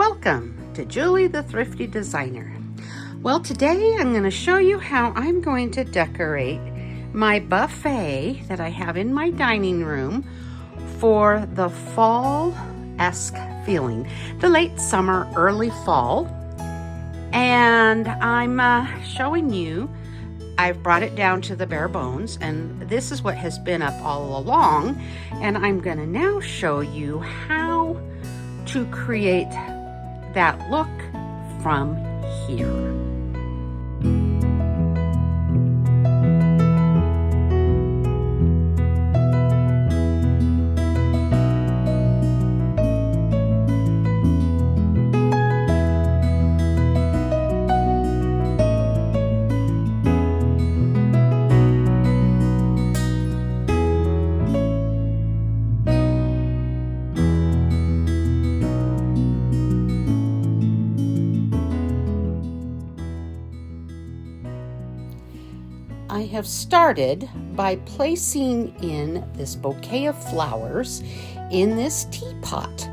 Welcome to Julie the Thrifty Designer. Well, today I'm going to show you how I'm going to decorate my buffet that I have in my dining room for the fall-esque feeling, the late summer, early fall. And I'm showing you, I've brought it down to the bare bones, and this is what has been up all along. And I'm going to now show you how to create that look from here. I have started by placing in this bouquet of flowers in this teapot.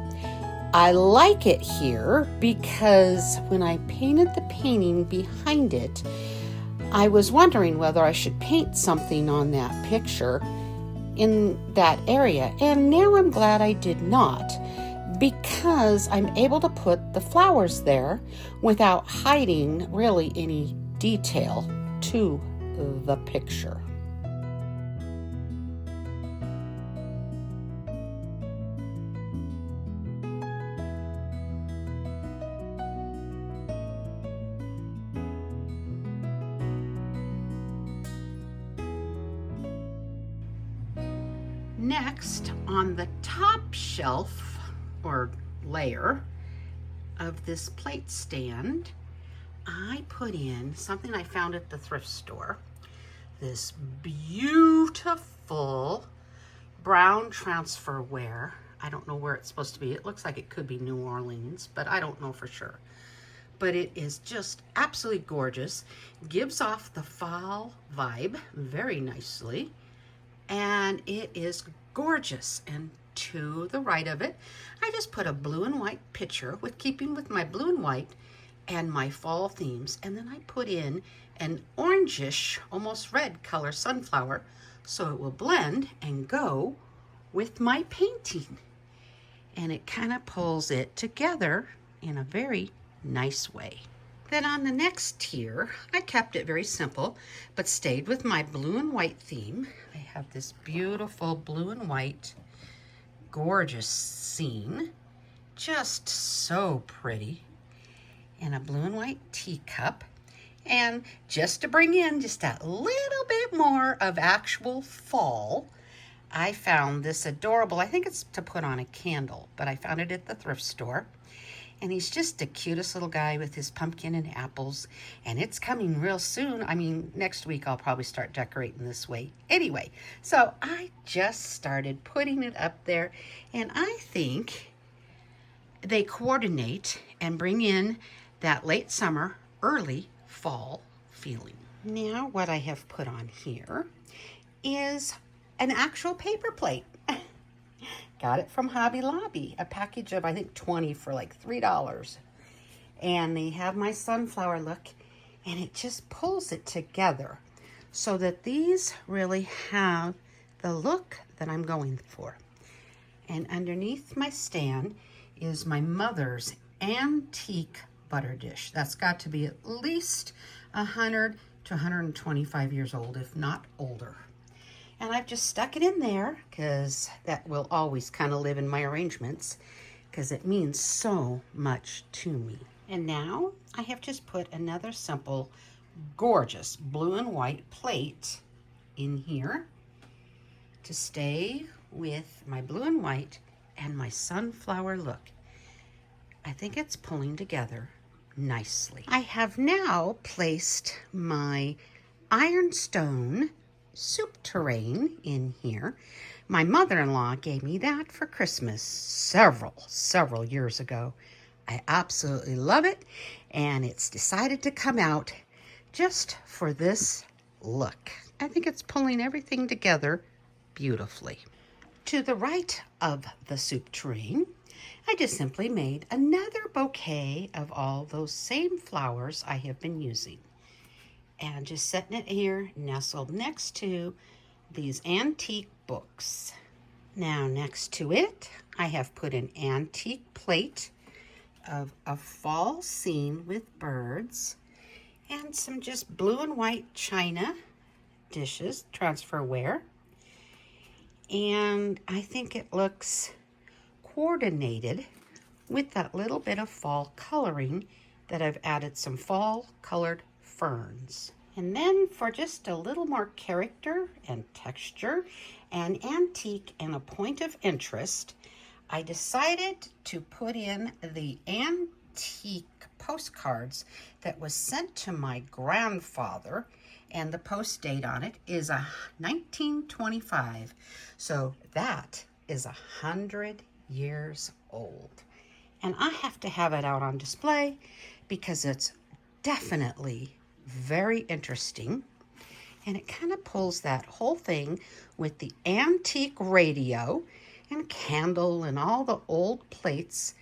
I like it here because when I painted the painting behind it, I was wondering whether I should paint something on that picture in that area. And now I'm glad I did not, because I'm able to put the flowers there without hiding really any detail to the picture. Next, on the top shelf or layer of this plate stand, I put in something I found at the thrift store. This beautiful brown transferware. I don't know where it's supposed to be. It looks like it could be New Orleans, but I don't know for sure. But it is just absolutely gorgeous. Gives off the fall vibe very nicely. And it is gorgeous. And to the right of it, I just put a blue and white picture with keeping with my blue and white and my fall themes, and then I put in an orangish, almost red color sunflower so it will blend and go with my painting. And it kind of pulls it together in a very nice way. Then on the next tier, I kept it very simple, but stayed with my blue and white theme. I have this beautiful blue and white, gorgeous scene, just so pretty, in a blue and white teacup. And just to bring in just a little bit more of actual fall, I found this adorable, I think it's to put on a candle, but I found it at the thrift store. And he's just the cutest little guy with his pumpkin and apples. And it's coming real soon. I mean, next week I'll probably start decorating this way. Anyway, so I just started putting it up there. And I think they coordinate and bring in that late summer, early fall feeling. Now what I have put on here is an actual paper plate. Got it from Hobby Lobby, a package of I think 20 for like $3. And they have my sunflower look, and it just pulls it together so that these really have the look that I'm going for. And underneath my stand is my mother's antique butter dish. That's got to be at least 100 to 125 years old, if not older. And I've just stuck it in there because that will always kind of live in my arrangements because it means so much to me. And now I have just put another simple, gorgeous blue and white plate in here to stay with my blue and white and my sunflower look. I think it's pulling together nicely. I have now placed my ironstone soup tureen in here. My mother-in-law gave me that for Christmas several years ago. I absolutely love it, and it's decided to come out just for this look. I think it's pulling everything together beautifully. To the right of the soup tureen, I just simply made another bouquet of all those same flowers I have been using. And just setting it here nestled next to these antique books. Now next to it, I have put an antique plate of a fall scene with birds and some just blue and white china dishes, transferware. And I think it looks coordinated with that little bit of fall coloring that I've added some fall colored ferns. And then for just a little more character and texture and antique and a point of interest, I decided to put in the antique postcards that was sent to my grandfather, and the post date on it is 1925. So that is 100 years old. And I have to have it out on display because it's definitely very interesting. And it kind of pulls that whole thing with the antique radio and candle and all the old plates.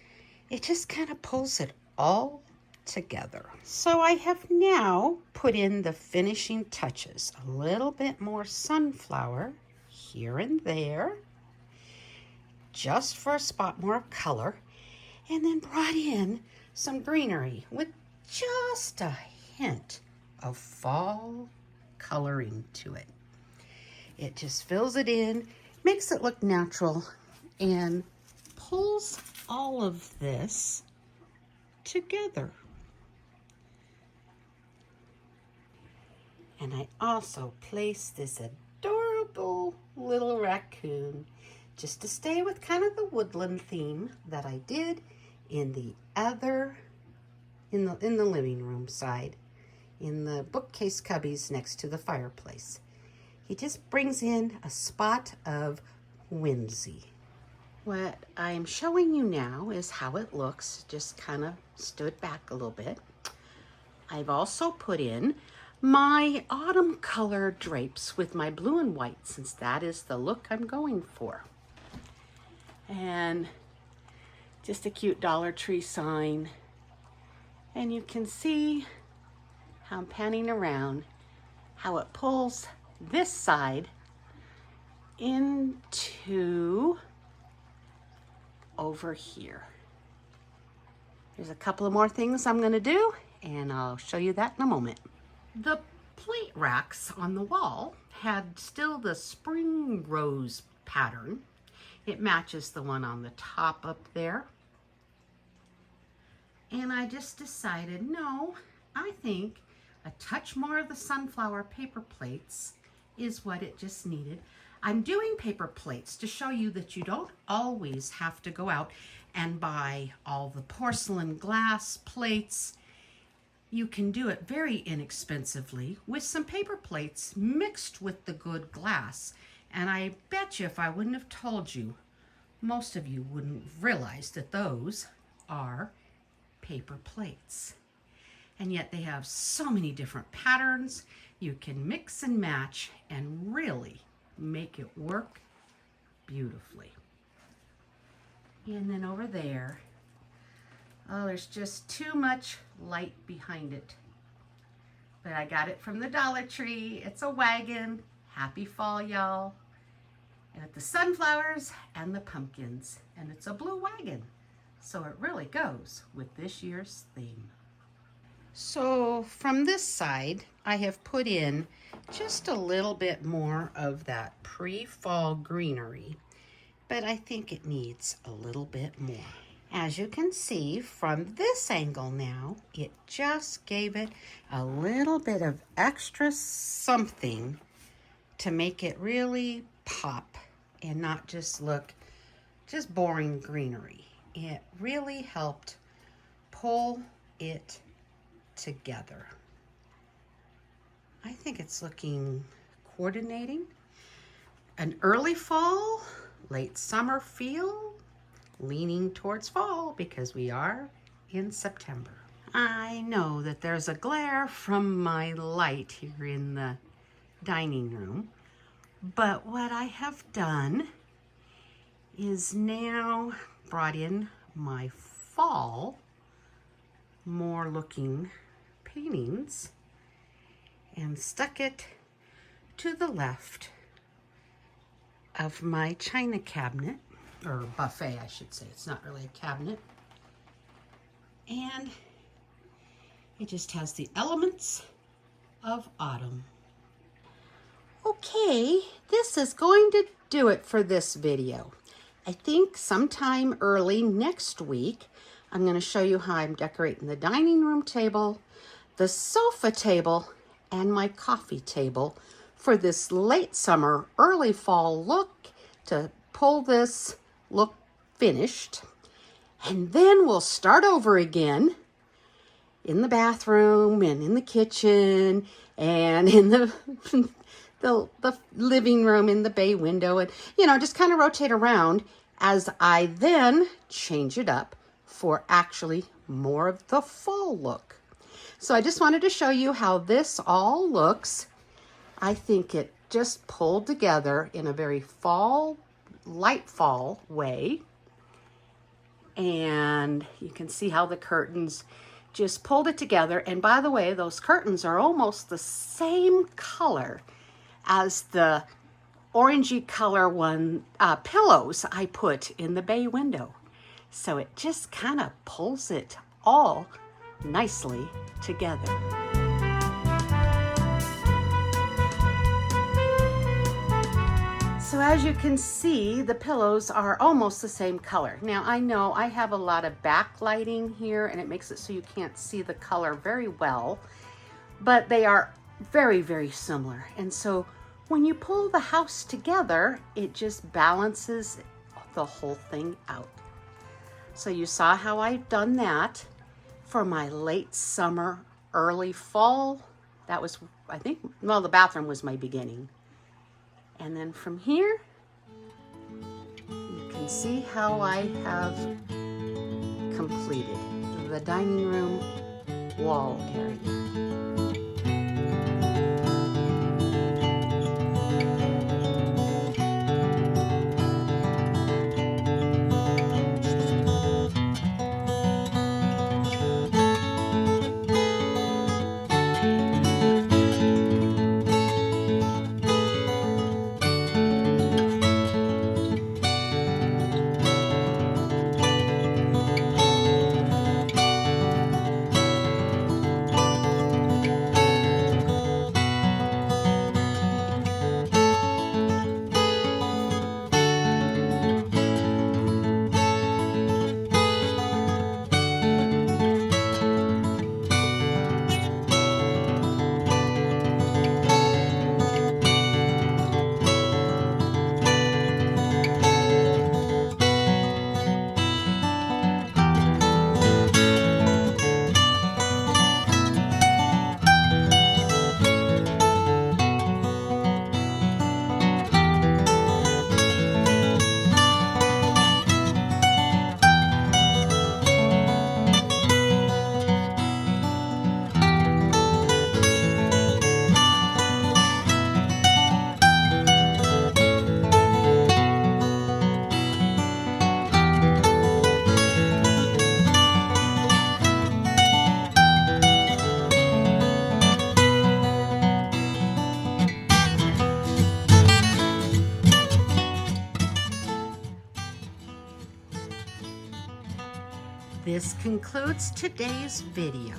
It just kind of pulls it all together. So I have now put in the finishing touches. A little bit more sunflower here and there, just for a spot more of color, and then brought in some greenery with just a hint of fall coloring to it. It just fills it in, makes it look natural, and pulls all of this together. And I also placed this adorable little raccoon just to stay with kind of the woodland theme that I did in the other, in the living room side, in the bookcase cubbies next to the fireplace. He just brings in a spot of whimsy. What I'm showing you now is how it looks, just kind of stood back a little bit. I've also put in my autumn color drapes with my blue and white, since that is the look I'm going for. And just a cute Dollar Tree sign. And you can see how I'm panning around, how it pulls this side into over here. There's a couple of more things I'm going to do, and I'll show you that in a moment. The plate racks on the wall had still the spring rose pattern. It matches the one on the top up there. And I just decided, no, I think a touch more of the sunflower paper plates is what it just needed. I'm doing paper plates to show you that you don't always have to go out and buy all the porcelain glass plates. You can do it very inexpensively with some paper plates mixed with the good glass. And I bet you if I wouldn't have told you, most of you wouldn't realize that those are paper plates. And yet they have so many different patterns. You can mix and match and really make it work beautifully. And then over there, oh, there's just too much light behind it. But I got it from the Dollar Tree. It's a wagon. Happy fall, y'all. And it's the sunflowers and the pumpkins. And it's a blue wagon. So it really goes with this year's theme. So from this side, I have put in just a little bit more of that pre-fall greenery, but I think it needs a little bit more. As you can see from this angle now, it just gave it a little bit of extra something to make it really pop and not just look just boring greenery. It really helped pull it together. I think it's looking coordinating. An early fall, late summer feel, leaning towards fall because we are in September. I know that there's a glare from my light here in the dining room, but what I have done is now brought in my fall, more looking paintings and stuck it to the left of my china cabinet, or buffet I should say. It's not really a cabinet. And it just has the elements of autumn. Okay, this is going to do it for this video. I think sometime early next week, I'm going to show you how I'm decorating the dining room table, the sofa table, and my coffee table for this late summer, early fall look, to pull this look finished. And then we'll start over again in the bathroom and in the kitchen and in the the living room, in the bay window, and just kind of rotate around as I then change it up for actually more of the fall look. So I just wanted to show you how this all looks. I think it just pulled together in a very fall, light fall way. And you can see how the curtains just pulled it together. And by the way, those curtains are almost the same color as the orangey color pillows I put in the bay window. So it just kind of pulls it all nicely together. So as you can see, the pillows are almost the same color. Now I know I have a lot of backlighting here and it makes it so you can't see the color very well, but they are very, very similar. And so when you pull the house together, it just balances the whole thing out. So you saw how I've done that for my late summer, early fall. That was, I think, well, the bathroom was my beginning. And then from here, you can see how I have completed the dining room wall area. This concludes today's video,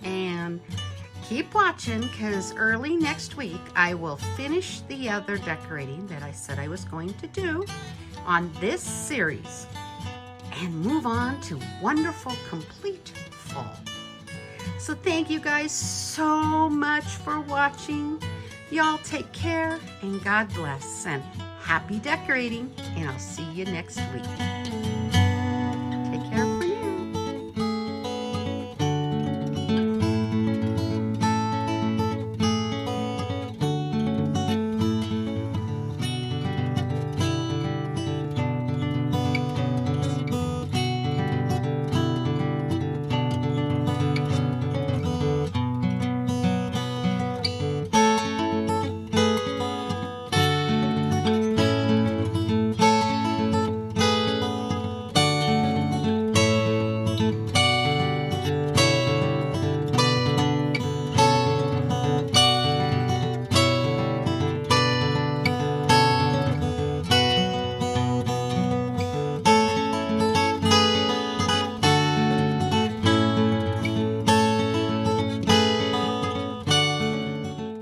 and keep watching because early next week I will finish the other decorating that I said I was going to do on this series and move on to wonderful complete fall. So thank you guys so much for watching. Y'all take care and God bless and happy decorating, and I'll see you next week.